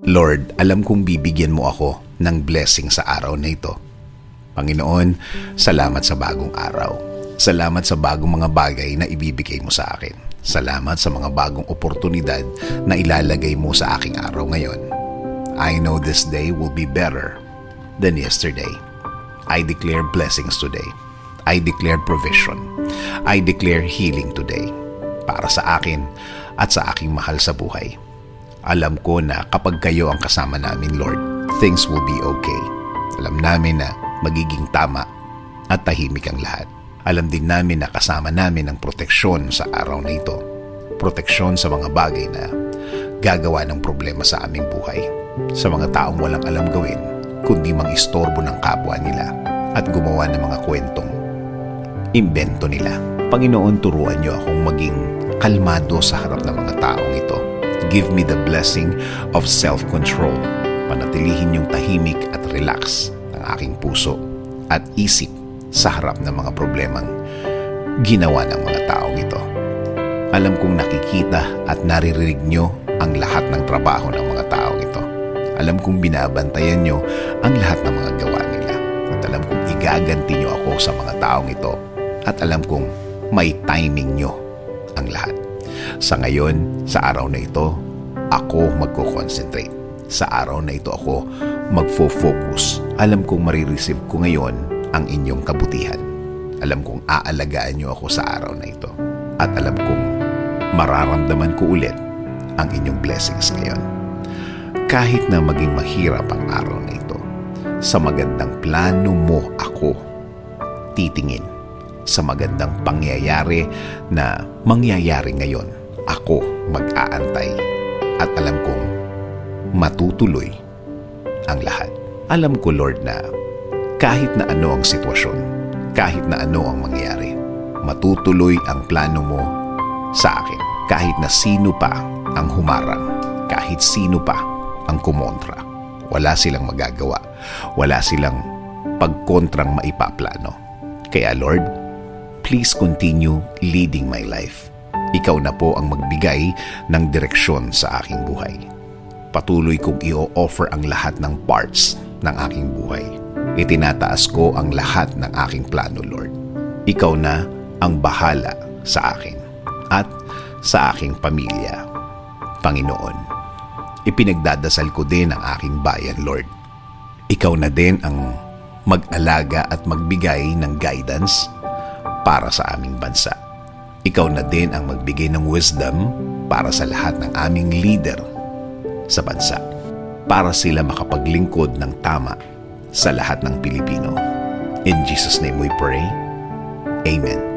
Lord, alam kong bibigyan mo ako ng blessing sa araw na ito. Panginoon, salamat sa bagong araw. Salamat sa bagong mga bagay na ibibigay mo sa akin. Salamat sa mga bagong oportunidad na ilalagay mo sa aking araw ngayon. I know this day will be better than yesterday. I declare blessings today. I declare provision. I declare healing today para sa akin at sa aking mahal sa buhay. Alam ko na kapag kayo ang kasama namin, Lord, things will be okay. Alam namin na magiging tama at tahimik ang lahat. Alam din namin na kasama namin ang proteksyon sa araw na ito. Proteksyon sa mga bagay na gagawa ng problema sa aming buhay. Sa mga taong walang alam gawin, kundi mang-istorbo ng kapwa nila at gumawa ng mga kwentong imbento nila. Panginoon, turuan niyo akong maging kalmado sa harap ng mga taong ito. Give me the blessing of self-control. Panatilihin yung tahimik at relax ng aking puso at isip sa harap ng mga problemang ginawa ng mga taong ito. Alam kong nakikita at naririnig nyo ang lahat ng trabaho ng mga taong ito. Alam kong binabantayan nyo ang lahat ng mga gawa nila. At alam kong igaganti nyo ako sa mga taong ito. At alam kong may timing nyo ang lahat. Sa ngayon, sa araw na ito, ako magko-concentrate. Sa araw na ito ako magfo-focus. Alam kong marireceive ko ngayon ang inyong kabutihan. Alam kong aalagaan nyo ako sa araw na ito. At alam kong mararamdaman ko ulit ang inyong blessings ngayon. Kahit na maging mahirap ang araw na ito, sa magandang plano mo ako titingin. Sa magandang pangyayari na mangyayari ngayon, ako mag-aantay at alam kong matutuloy ang lahat. Alam ko, Lord, na kahit na ano ang sitwasyon, kahit na ano ang mangyari, matutuloy ang plano mo sa akin. Kahit na sino pa ang humarang, kahit sino pa ang kumontra, wala silang magagawa, wala silang pagkontrang maipaplano. Kaya Lord, please continue leading my life. Ikaw na po ang magbigay ng direksyon sa aking buhay. Patuloy kong i-offer ang lahat ng parts ng aking buhay. Itinataas ko ang lahat ng aking plano, Lord. Ikaw na ang bahala sa akin at sa aking pamilya. Panginoon, ipinagdadasal ko din ang aking bayan, Lord. Ikaw na din ang mag-alaga at magbigay ng guidance para sa aming bansa. Ikaw na din ang magbigay ng wisdom para sa lahat ng aming leader sa bansa, para sila makapaglingkod ng tama sa lahat ng Pilipino. In Jesus' name we pray. Amen.